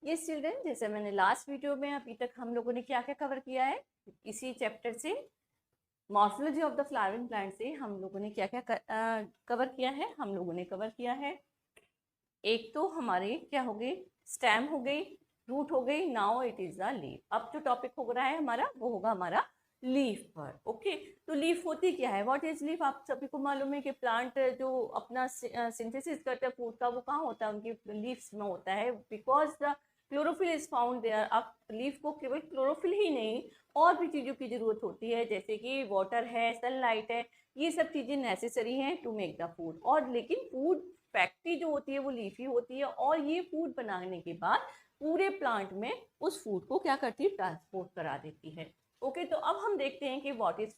ये चिल्ड्रन, जैसे मैंने लास्ट वीडियो में अभी तक हम लोगों ने क्या क्या कवर किया है, इसी चैप्टर से morphology of the flowering plant से हम लोगों ने क्या क्या कवर किया है। हम लोगों ने कवर किया है, एक तो हमारे क्या हो गई, स्टेम हो गई, रूट हो गई, now it is the leaf. अब जो टॉपिक हो रहा है हमारा वो होगा हमारा लीफ पर। ओके, तो लीफ होती क्या है, व्हाट इज लीफ? आप सभी को मालूम है कि प्लांट जो अपना सिंथेसिस करते हैं फूड का, वो कहाँ होता है, उनकी लीव्स में होता है, because the chlorophyll is found there. अब लीफ को केवल क्लोरोफिल ही नहीं, और भी चीज़ों की जरूरत होती है, जैसे कि वाटर है, सनलाइट है, ये सब चीज़ें नेसेसरी हैं टू मेक द फूड। और लेकिन फूड फैक्ट्री जो होती है वो लीफी होती है, और ये फूड बनाने के बाद पूरे प्लांट में उस फूड को क्या करती है, ट्रांसपोर्ट करा देती है। ओके, तो अब हम देखते हैं कि व्हाट इज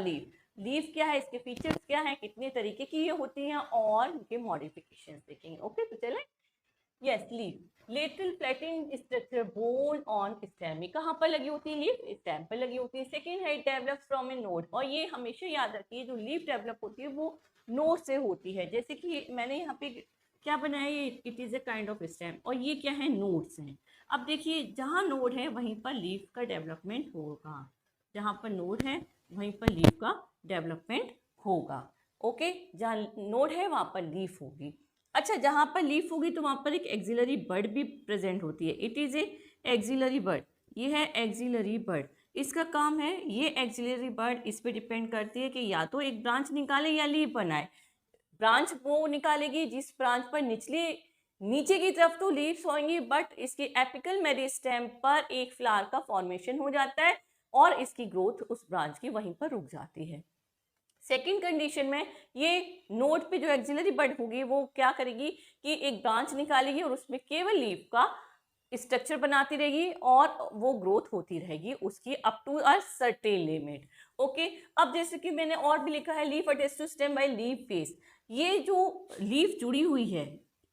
लीफ। लीफ क्या है, इसके फीचर्स क्या है, कितने तरीके की ये होती हैं, और इनके मॉडिफिकेशंस देखेंगे। ओके, तो चलें। Yes, leaf lateral flattened structure borne on stem. कहाँ पर लगी होती है लीफ? स्टेम पर लगी होती है। सेकेंड है डेवलप फ्रॉम ए नोड, और ये हमेशा याद रखिए जो लीफ डेवलप होती है वो नोड से होती है। जैसे कि मैंने यहाँ पे क्या बनाया, ये it is a kind of stem, और ये क्या है, नोड्स हैं। अब देखिए, जहाँ नोड है वहीं पर लीफ का डेवलपमेंट होगा, जहाँ पर नोड है वहीं पर लीफ का डेवलपमेंट होगा। ओके, जहाँ नोड है वहाँ पर लीफ होगी। अच्छा, जहाँ पर लीफ होगी तो वहाँ पर एक एक्सिलरी बर्ड भी प्रेजेंट होती है। It is a axillary bird, ये है एक्सिलरी बर्ड। इसका काम है, ये एक्सिलरी बर्ड इस पे डिपेंड करती है कि या तो एक ब्रांच निकाले या लीफ बनाए। ब्रांच वो निकालेगी जिस ब्रांच पर नीचे की तरफ तो लीव्स होंगी, बट इसके एपिकल मेरिस्टेम पर एक फ्लावर का फॉर्मेशन हो जाता है, और इसकी ग्रोथ उस ब्रांच की वहीं पर रुक जाती है। सेकेंड कंडीशन में ये नोड पे जो एक्सिलरी बड होगी वो क्या करेगी कि एक ब्रांच निकालेगी और उसमें केवल लीफ का स्ट्रक्चर बनाती रहेगी, और वो ग्रोथ होती रहेगी उसकी up to a certain limit. Okay, अब जैसे कि मैंने और भी लिखा है, leaf attach to stem by leaf base. ये जो लीफ जुड़ी हुई है,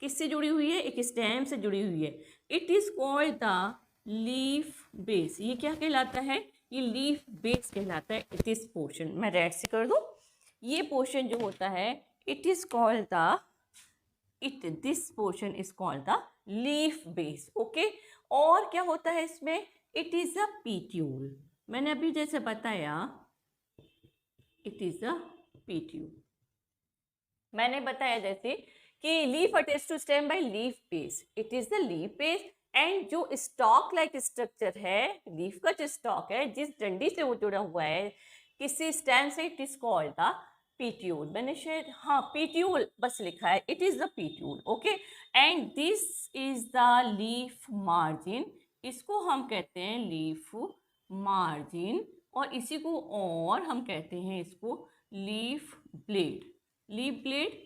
किससे जुड़ी हुई है? एक स्टेम से जुड़ी हुई है। It is called the leaf base. ये क्या कहलाता है? ये लीफ बेस कहलाता है। इट इज पोर्शन, मैं रेड से कर दूं, ये पोर्शन जो होता है it is called the this portion is called the leaf base. Okay, और क्या होता है इसमें? It is a petiole. मैंने अभी जैसे बताया, इट इज अ पीट्यूल। मैंने बताया जैसे कि leaf attach to stem by leaf base, it is the leaf base. And जो स्टॉक लाइक स्ट्रक्चर है, लीफ का जो स्टॉक है, जिस डंडी से वो जुड़ा हुआ है किसी स्टेम से, it is called the petiole. मैंने शायद हाँ पीट्यूल बस लिखा है, it is the petiole. Okay, and this is the leaf margin. इसको हम कहते हैं लीफ मार्जिन, और इसी को और हम कहते हैं इसको लीफ ब्लेड। लीफ ब्लेड,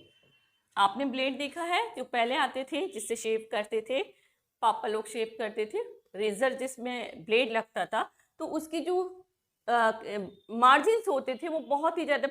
आपने ब्लेड देखा है जो पहले आते थे जिससे शेव करते थे, पापा लोग शेव करते थे, रेजर जिसमें ब्लेड लगता था, तो उसकी जो मार्जिन्स होते थे वो बहुत ही ज़्यादा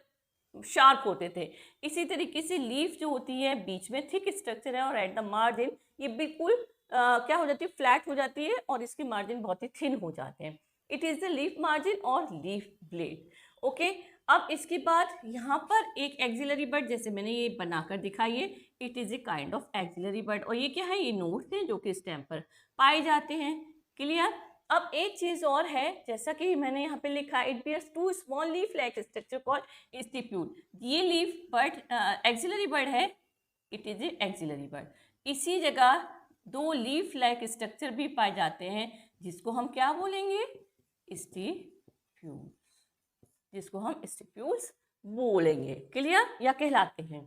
शार्प होते थे। इसी तरीके से लीफ जो होती है बीच में थिक स्ट्रक्चर है, और एट द मार्जिन ये बिल्कुल क्या हो जाती है, फ्लैट हो जाती है, और इसके मार्जिन बहुत ही थिन हो जाते हैं। It is the leaf margin और लीफ ब्लेड। ओके, अब इसके बाद यहाँ पर एक एक्सिलरी बर्ड, जैसे मैंने ये बनाकर दिखाई है, it is a kind of axillary bud, और ये क्या है, ये नोड्स हैं जो कि स्टेम पर पाए जाते हैं। क्लियर? अब एक चीज़ और है, जैसा कि मैंने यहाँ पे लिखा, it bears two small leaf like structure called stipule. ये लीफ बर्ड एक्सिलरी बर्ड है, it is a axillary bud. इसी जगह दो लीफ लाइक स्ट्रक्चर भी पाए जाते हैं, जिसको हम क्या बोलेंगे? स्टिप्यूल्स, जिसको हम स्टिप्यूल्स बोलेंगे। क्लियर? या कहलाते हैं।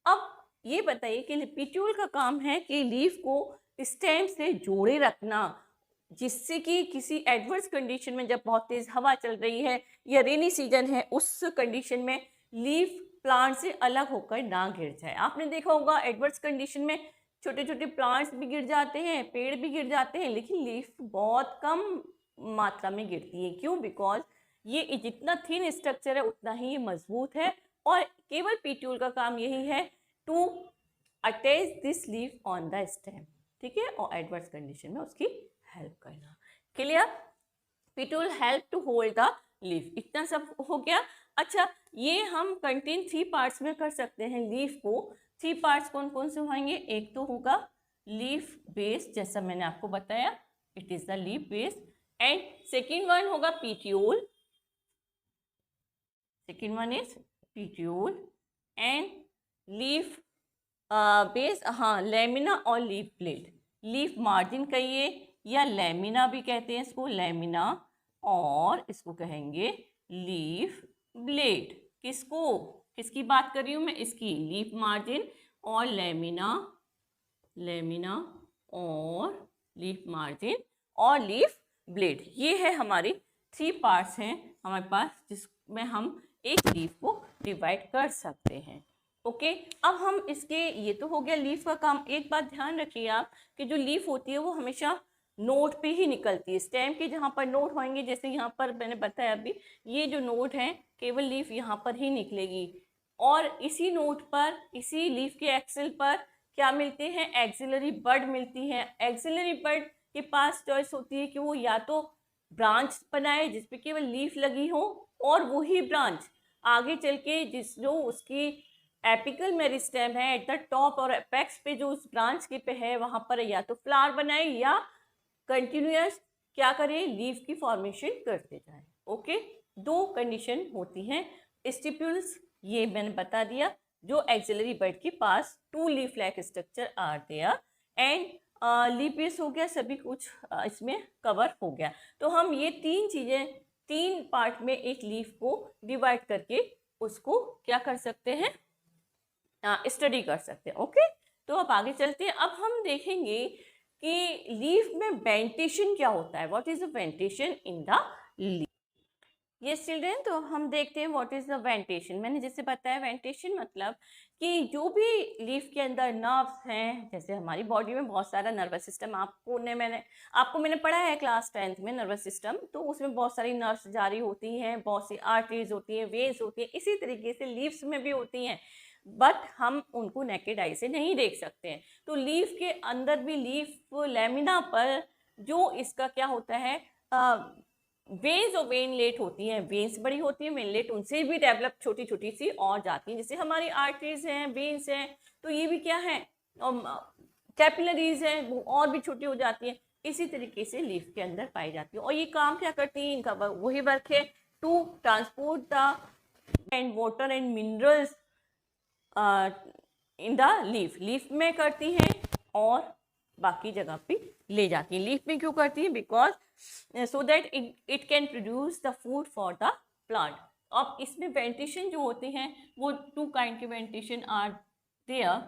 अब ये बताइए कि पीट्यूल का काम है कि लीफ को स्टेम से जोड़े रखना, जिससे कि किसी एडवर्स कंडीशन में, जब बहुत तेज हवा चल रही है या रेनी सीजन है, उस कंडीशन में लीफ प्लांट से अलग होकर ना गिर जाए। आपने देखा होगा एडवर्स कंडीशन में छोटे छोटे प्लांट्स भी गिर जाते हैं, पेड़ भी गिर जाते हैं, लेकिन लीफ बहुत कम मात्रा में गिरती है। क्यों? बिकॉज ये जितना थिन स्ट्रक्चर है उतना ही ये मजबूत है, और केवल पीट्यूल का काम यही है to attach this leaf on the stem. ठीक है, और एडवर्स कंडीशन में उसकी हेल्प करना। Clear? Petiole help to hold the leaf. इतना सब हो गया। अच्छा, ये हम कंटेन 3 पार्ट्स में कर सकते हैं लीफ को। 3 पार्ट्स कौन कौन से होंगे? एक तो होगा लीफ बेस्ड, जैसा मैंने आपको बताया, it is the leaf based. And second one होगा petiole, second one is petiole. And leaf base, हाँ, लेमिना और लीफ ब्लेड, लीफ मार्जिन कहिए या लेमिना भी कहते हैं इसको, लेमिना, और इसको कहेंगे लीफ ब्लेड। किसको, किसकी बात कर रही हूँ मैं, इसकी, लीफ मार्जिन और लेमिना, लेमिना और लीफ मार्जिन और लीफ ब्लेड, ये है हमारी 3 पार्ट्स हैं हमारे पास, जिसमें हम एक लीफ को डिवाइड कर सकते हैं। ओके, अब हम इसके, ये तो हो गया लीफ का काम। एक बात ध्यान रखिए आप कि जो लीफ होती है वो हमेशा नोट पे ही निकलती है। स्टेम के जहाँ पर नोट होंगे, जैसे यहाँ पर मैंने बताया अभी, ये जो नोट है केवल लीफ यहाँ पर ही निकलेगी, और इसी नोट पर, इसी लीफ के एक्सिल पर क्या मिलते हैं, एक्सिलरी बड मिलती है। एक्सिलरी बड के पास चॉइस होती है कि वो या तो ब्रांच बनाए जिसपे केवल लीफ लगी हो, और वही ब्रांच आगे चल के जो उसकी एपिकल मेरिस्टेम है एट द टॉप और एपेक्स पे जो उस ब्रांच के पे है, वहां पर या तो फ्लावर बनाए या कंटिन्यूअस क्या करे, लीफ की फॉर्मेशन करते जाए। ओके, 2 कंडीशन होती हैं। स्टिप्यूल्स ये मैंने बता दिया, जो एक्सिलरी बड के पास 2 leaf like structure are there. And leaf base हो गया, सभी कुछ इसमें कवर हो गया। तो हम ये 3 चीजें 3 पार्ट में एक लीफ को डिवाइड करके उसको क्या कर सकते हैं, स्टडी कर सकते हैं। ओके, तो अब आगे चलते हैं। अब हम देखेंगे कि लीफ में वेंटेशन क्या होता है, what is the venation in the leaf. Yes children, तो हम देखते हैं व्हाट इज द वेंटेशन। मैंने जैसे बताया, वेंटेशन मतलब कि जो भी लीफ के अंदर नर्व्स हैं, जैसे हमारी बॉडी में बहुत सारा नर्वस सिस्टम, आपको मैंने पढ़ा है क्लास 10th में नर्वस सिस्टम, तो उसमें बहुत सारी नर्व्स जारी होती हैं, बहुत सी आर्टरीज होती हैं, वेन्स होती हैं, इसी तरीके से लीव्स में भी होती हैं, बट हम उनको नेकेड आई से नहीं देख सकते हैं। तो लीफ के अंदर भी, लीफ लेमिना पर जो इसका क्या होता है, वेन्स और वेनलेट होती हैं, वेन्स बड़ी होती हैं, वेनलेट उनसे भी डेवलप छोटी छोटी सी और जाती हैं, जैसे हमारी आर्टरीज हैं, वेन्स हैं, तो ये भी क्या है, कैपिलरीज हैं, वो और भी छोटी हो जाती हैं। इसी तरीके से लीफ के अंदर पाई जाती है, और ये काम क्या करती हैं, इनका वही वर्क है, to transport the and water and minerals in the leaf, leaf में करती हैं और बाकी जगह पे ले जाती हैं। लीफ में क्यों करती हैं, because so that it can produce the food for the plant. अब इसमें वेंटेशन जो होते हैं वो 2 काइंड के वेंटेशन आर देयर।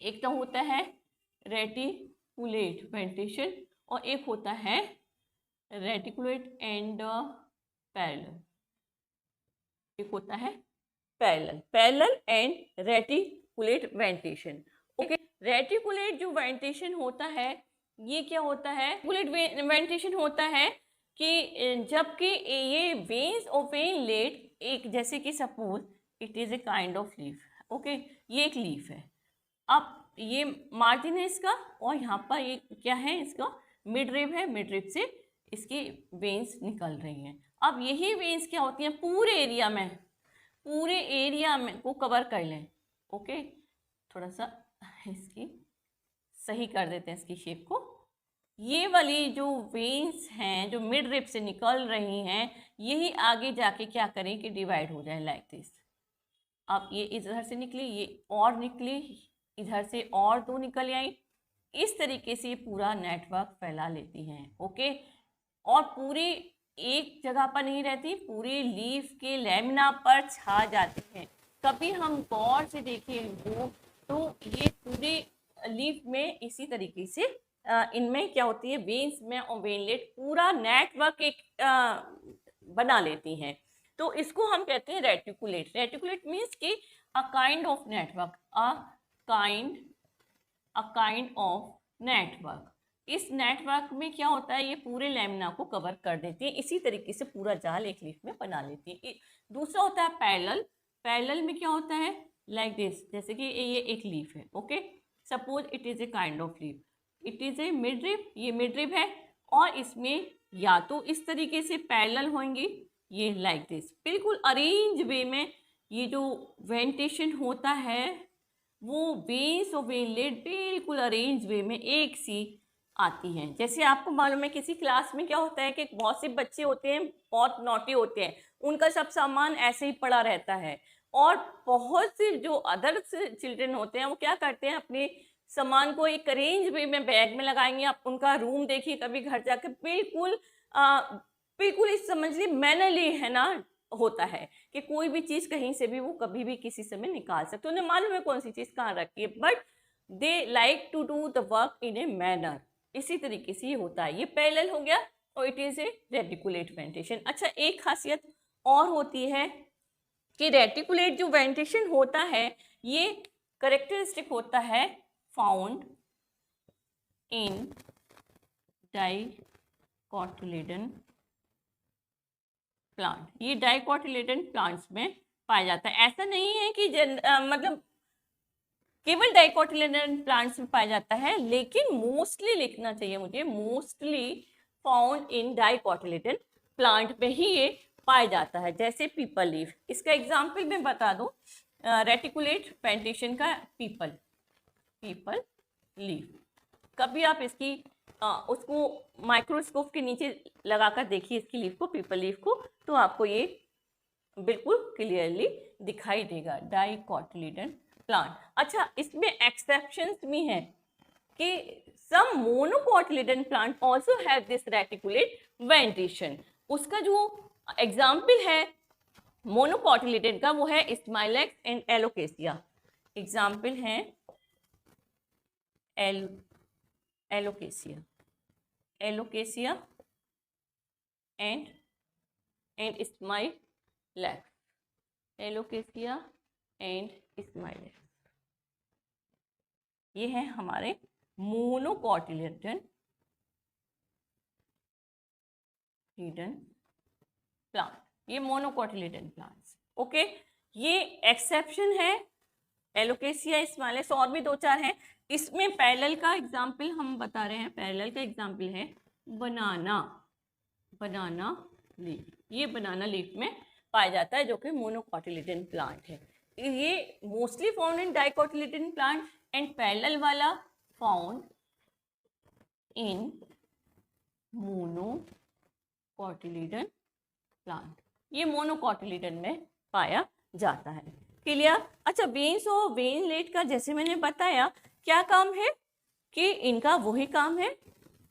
एक तो होता है रेटिकुलेट वेंटेशन, और एक होता है रेटिकुलेट एंड पैरेलल, एक होता है parallel and reticulate venation. Okay, reticulate जो वेंटेशन होता है, ये क्या होता है, रेटिकुलेट वेंटेशन होता है कि जबकि ये वेन्स और वेनलेट, एक जैसे कि suppose it is a kind of leaf. Okay, ये एक लीफ है, अब ये मार्जिन है इसका, और यहाँ पर ये क्या है, इसका मिड रिब है, मिड रिब से इसकी वेन्स निकल रही हैं। अब यही वेन्स क्या होती हैं, पूरे एरिया में को कवर कर लें। ओके, थोड़ा सा इसकी सही कर देते हैं इसकी शेप को। ये वाली जो वेन्स हैं जो मिड रिब से निकल रही हैं, यही आगे जाके क्या करें कि डिवाइड हो जाए लाइक दिस। अब ये इधर से निकली, ये और निकली, इधर से और 2 निकल आई, इस तरीके से पूरा नेटवर्क फैला लेती हैं। ओके, और पूरी एक जगह पर नहीं रहती, पूरी लीफ के लेमिना पर छा जाती हैं। कभी हम गौर से देखें तो ये पूरी लीफ में इसी तरीके से इनमें क्या होती है, वेन्स में और वेनलेट पूरा नेटवर्क एक बना लेती हैं। तो इसको हम कहते हैं रेटिकुलेट। रेटिकुलेट मीन्स कि a kind of network, a kind of network. इस नेटवर्क में क्या होता है, ये पूरे लेमिना को कवर कर देती है, इसी तरीके से पूरा जाल एक लीफ में बना लेती है। दूसरा होता है पैरेलल। पैरेलल में क्या होता है, लाइक दिस, जैसे कि ये एक लीफ है। Okay, suppose it is a kind of leaf, it is A mid rib, ये मिड रिब है, और इसमें या तो इस तरीके से पैरेलल होंगी, ये लाइक दिस, बिल्कुल अरेंज वे में ये जो वेंटेशन होता है वो वेन्स और वेनलेट बिल्कुल अरेंज वे में एक सी आती हैं। जैसे आपको मालूम है किसी क्लास में क्या होता है कि बहुत से बच्चे होते हैं, बहुत नॉटी होते हैं, उनका सब सामान ऐसे ही पड़ा रहता है, और बहुत से जो अदर चिल्ड्रन होते हैं वो क्या करते हैं, अपने सामान को एक अरेंज वे में बैग में लगाएंगे। आप उनका रूम देखिए कभी घर जाकर, बिल्कुल बिल्कुल इस समझ लीजिए मैनरली है ना होता है कि कोई भी चीज कहीं से भी वो कभी भी किसी समय निकाल सकते, उन्हें मालूम है कौन सी चीज कहाँ रखी है, but they like to do the work in a manner. इसी तरीके से ये होता है, ये पैरेलल हो गया और it is A reticulate ventilation. अच्छा, एक खासियत और होती है कि रेटिकुलेट जो वेंटिलेशन होता है ये करेक्टरिस्टिक होता है फाउंड इन डाइकोटिलेडन प्लांट। ये डाइकोटिलेडन प्लांट्स में पाया जाता है। ऐसा नहीं है कि मतलब केवल डाइकोटिलेडन प्लांट्स में पाया जाता है, लेकिन मोस्टली लिखना चाहिए मुझे, mostly found in dicotyledon plant में ही ये पाया जाता है। जैसे पीपल लीफ, इसका एग्जाम्पल मैं बता दूं, रेटिकुलेट वेंटिलेशन का पीपल लीफ। कभी आप इसकी उसको माइक्रोस्कोप के नीचे लगाकर देखिए इसकी लीफ को, पीपल लीफ को, तो आपको ये बिल्कुल क्लियरली दिखाई देगा, डाइकोटिलेडन प्लांट। अच्छा, इसमें एक्सेप्शंस भी हैं कि some monocotyledon plant also have this reticulate ventilation. उसका जो एग्जाम्पल है मोनोकोटिलेडन का वो है स्माइलेक्स एंड एलोकेसिया। एग्जाम्पल है Alocasia and Smilax, Alocasia and Smilax, ये है हमारे मोनोकोटिलेडन प्लांट, ये मोनोकोटिलेडन प्लांट्स। ओके, ये एक्सेप्शन है एलोकेसिया, स्माइलेक्स, और भी दो चार हैं। इसमें पैरेलल का एग्जाम्पल हम बता रहे हैं, पैरेलल का एग्जाम्पल है बनाना लीफ। ये बनाना लीफ में पाया जाता है जो कि मोनोकोटिलेडन प्लांट है। ये mostly found in dicotyledon plant and parallel वाला फाउंड इन मोनोकोटिलेडन प्लांट, ये मोनोकोटिलेडन में पाया जाता है। क्लियर? अच्छा, वेन्स और वेनलेट का जैसे मैंने बताया क्या काम है कि इनका वही काम है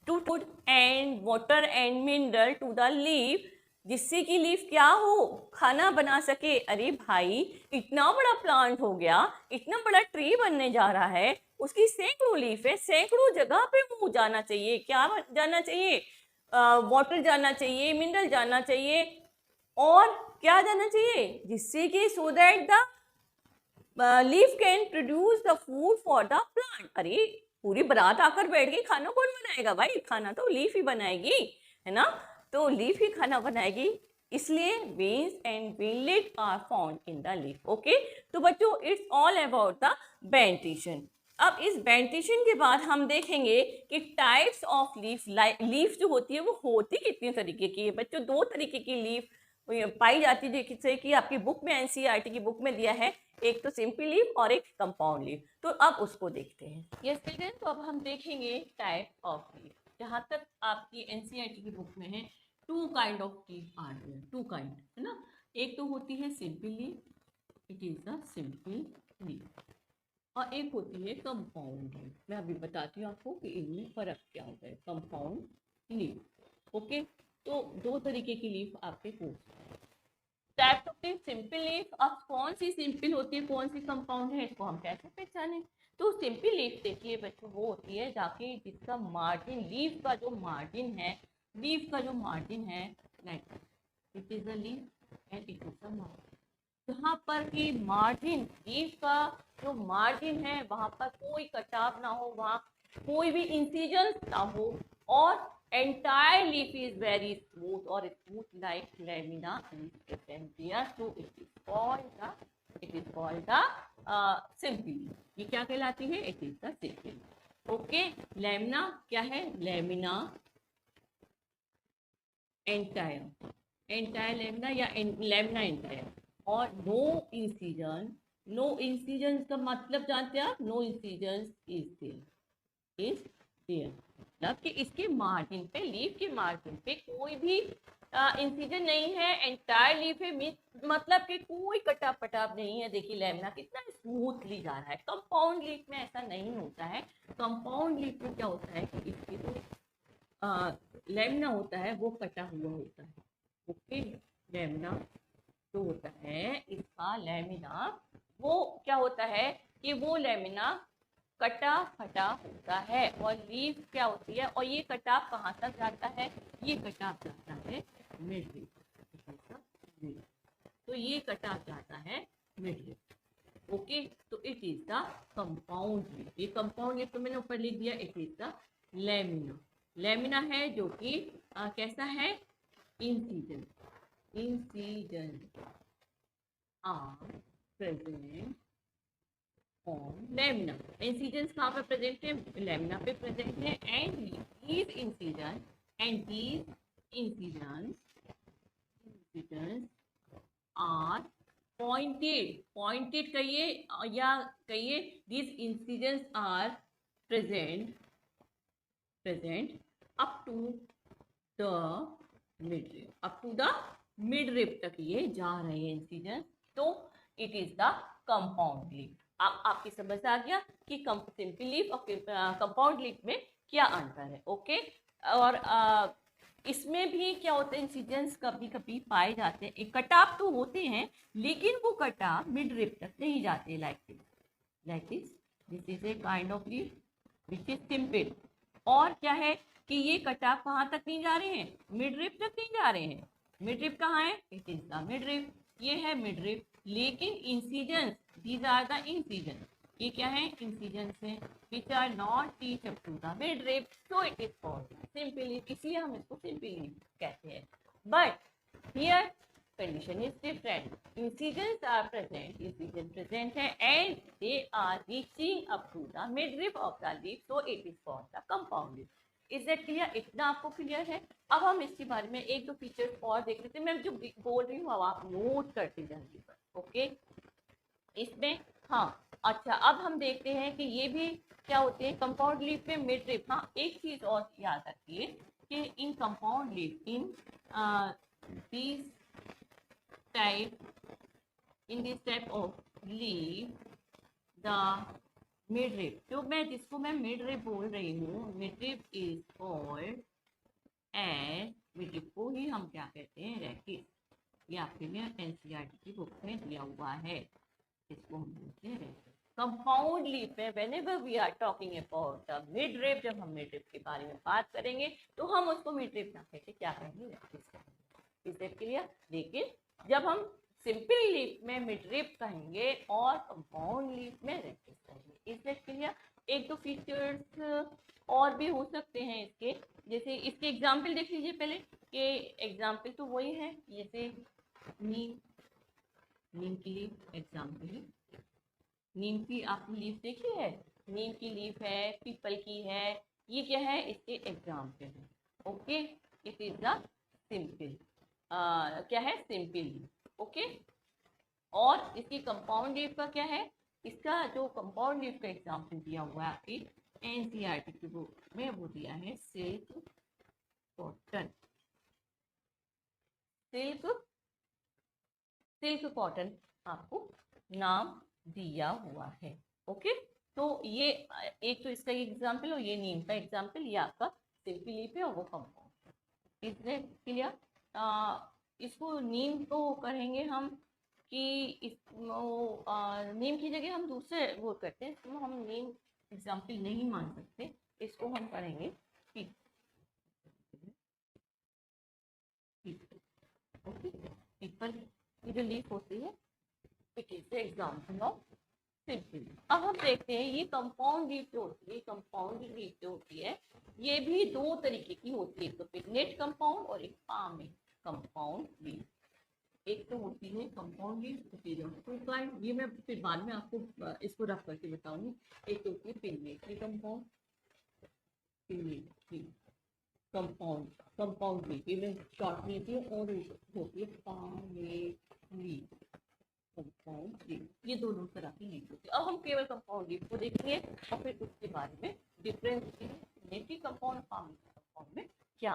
to put and water and mineral to the leaf, जिससे कि लीफ क्या हो, खाना बना सके। अरे भाई, इतना बड़ा प्लांट हो गया, इतना बड़ा ट्री बनने जा रहा है, उसकी सैकड़ों लीफ है, सैकड़ों जगह पे वो जाना चाहिए, क्या जाना चाहिए, वाटर जाना चाहिए, मिनरल जाना चाहिए, और क्या जाना चाहिए, जिससे कि so that the leaf can produce the food for the plant. अरे पूरी बारात आकर बैठ गई, खाना कौन बनाएगा भाई, खाना तो लीफ ही बनाएगी, है ना, तो लीफ ही खाना बनाएगी, इसलिए veins and veinlet are found in the leaf. Okay, तो बच्चों it's all about the ventilation. अब इस वेंटिलेशन के बाद हम देखेंगे कि टाइप्स ऑफ लीफ जो होती है वो होती कितने तरीके की है। बच्चों, दो तरीके की लीफ पाई जाती है, जैसे कि आपकी बुक में, एनसीईआरटी की बुक में दिया है, एक तो सिंपल लीफ और एक कंपाउंड लीफ। तो अब उसको देखते हैं। यस चिल्ड्रन, तो अब हम देखेंगे टाइप ऑफ लीफ। जहाँ तक आपकी एनसीईआरटी की बुक में है, two kind of leaf are there, two kind, है ना। एक तो होती है simple leaf, it is the simple leaf, और एक होती है कंपाउंड लीफ। मैं अभी बताती हूँ आपको कि इनमें फर्क क्या होता है, कंपाउंड लीफ। ओके, तो दो तरीके की लीफ आपके कोर्स में। Type of leaf, simple leaf. अब कौन सी सिंपल होती है, कौन सी कंपाउंड है, इसको हम कैसे पहचानें। तो सिंपल लीफ देखिए बच्चों, वो होती है जाके जिसका मार्जिन, लीफ का जो मार्जिन है, लीफ का जो मार्जिन है, like it is a leaf and it is a margin, जहाँ पर कि मार्जिन, लीफ का जो मार्जिन है वहाँ पर कोई कटाव ना हो, वहाँ कोई भी इंसिजन ना हो, और entire leaf is very smooth or smooth like lamina and epithelium, so it is called the simple leaf. ये क्या कहलाती है, it is the simple leaf. Okay, lamina क्या है, लैमिना एंटायर, एंटायर लैमिना या लैमिना एंटायर, और no incision no इंसिजेंस का मतलब जानते हैं आप? नो इंसिजेंस इज देयर मतलब कि इसके मार्जिन पे, लीफ के मार्जिन पे कोई भी इंसिजन नहीं है, एंटायर लीफ है, मतलब कि कोई कटा पटाव नहीं है। देखिए लेमिना कितना स्मूथली जा रहा है। कंपाउंड लीफ में ऐसा नहीं होता है। कंपाउंड लीफ में क्या होता है कि इसकी जो लेमिना होता है वो कटा हुआ होता है। ओके, लेमिना जो होता है इसका लेमिना, वो क्या होता है कि वो लेमिना कटा फटा होता है। और लीफ क्या होती है, और ये कटाव कहाँ तक जाता है? ये कटाव जाता है मिड लीफ। तो ये कटाव जाता है मिड लीफ। ओके, तो it is the compound leaf. ये कंपाउंड लीफ तो मैंने ऊपर लिख दिया, it is the lamina. Lamina है जो कि कैसा है? Incision. Incision are present on lamina. Incisions कहाँ पे प्रेजेंट है? लेमिना पे प्रेजेंट है। And these incision and these incisions are pointed. Pointed कहिए या कहिए these incisions are present up to the mid rib. Up to the mid rib तक ये जा रहे हैं इंसिजन, तो it is the compound leaf. अब आपकी समझ आ गया कि सिंपल लीफ और कंपाउंड लीफ में क्या अंतर है। ओके, और इसमें भी क्या होता है, इंसिडेंस कभी कभी पाए जाते हैं। एक कटाव तो होते हैं लेकिन वो कटाव मिड रिब तक नहीं जाते। Like this is a kind of leaf which is simple. और क्या है कि ये कटाव कहाँ तक नहीं जा रहे हैं? मिड रिब तक नहीं जा रहे हैं। मिड रिब कहाँ है? It is the mid rib. ये है मिड रिब। लेकिन incisions, these are the incision, ये क्या है? इंसिजेंस है which are not reach up to the mid rib, so it is called simple leaf. इसलिए हम इसको सिंपल लीफ कहते हैं। But here condition is different. Incisions are present, incision present है and they are reaching up to the midrib of the leaf, so it is called the compound leaf. Is that clear? इतना आपको clear है? अब हम इसके बारे में एक दो फीचर्स और देख लेते हैं। मैं जो बोल रही हूँ अब आप नोट करते जाइए। ओके, इसमें हाँ अच्छा, अब हम देखते हैं कि ये भी क्या होते हैं कंपाउंड लीफ में मिड रिब। हाँ, एक चीज और याद रखिए कि in compound leaf, in these in this type of leaf the midrib, जो मैं जिसको मैं midrib बोल रही हूँ, midrib is called and midrib को ही हम क्या कहते हैं? रैकिस। ये आपके लिए एनसीईआरटी की बुक में दिया हुआ है। इसको हम बोलते हैं रैकिस। कंपाउंड लीफ में whenever we are talking about the midrib, जब हम मिडरिब के बारे में बात करेंगे तो हम उसको मिडरिब ना कहते क्या कहेंगे? रैकिस कहेंगे। Is that clear? लेकिन जब हम सिंपल लीफ में मिडरिब कहेंगे और कंपाउंड लीफ में रैकिस कहेंगे। Is that clear? एक दो फीचर्स और भी हो सकते हैं इसके, जैसे इसके एग्जाम्पल देख लीजिए पहले। कि एग्जाम्पल तो वही है, जैसे नीम की लीफ एग्जाम्पल है। नीम की आपने लीफ देखी है? नीम की लीफ है, पीपल की है, ये क्या है? इसके एग्जाम्पल है। Okay, it is the simple क्या है? Simple leaf. ओके, और इसकी कंपाउंड लीफ का क्या है? इसका जो कंपाउंड लीफ का एग्जाम्पल दिया हुआ है आपकी एनसीईआरटी की बुक में, वो दिया है सिल्क कॉटन। सिल्क कॉटन आपको नाम दिया हुआ है। ओके, तो ये एक तो इसका एग्जाम्पल और ये नीम का एग्जाम्पल, ये आपका सिल्की लीफ है और वो कंपाउंड। इसलिए क्लियर? इसको नीम को करेंगे हम कि नीम की जगह हम दूसरे वो करते हैं, इसको हम नीम एग्जाम्पल नहीं मान सकते, इसको हम करेंगे ओके। पीपल की जो लीफ होती है, it is the example of simple. अब हम देखते हैं ये कंपाउंड लीफ जो होती है, कंपाउंड लीफ जो होती है ये भी दो तरीके की होती है, तो पिगनेट कंपाउंड और एक पामिंग कंपाउंड लीफ। एक तो होती है कंपाउंड लीफ, ये मैं फिर बाद में आपको इसको रख करके बताऊंगी। एक तो होती है पिगनेटरी कंपाउंड, पिगनेटरी कंपाउंड लीफ, ये मैं शॉर्ट में लिखी है, और होती है पामिंग लीफ। कंपाउंड लीफ, ये दोनों तरह की लीफ होती है। अब हम केवल कंपाउंड लीफ को देखेंगे और फिर उसके बारे में डिफरेंस कंपाउंड फार्मिंग कंपाउंड में क्या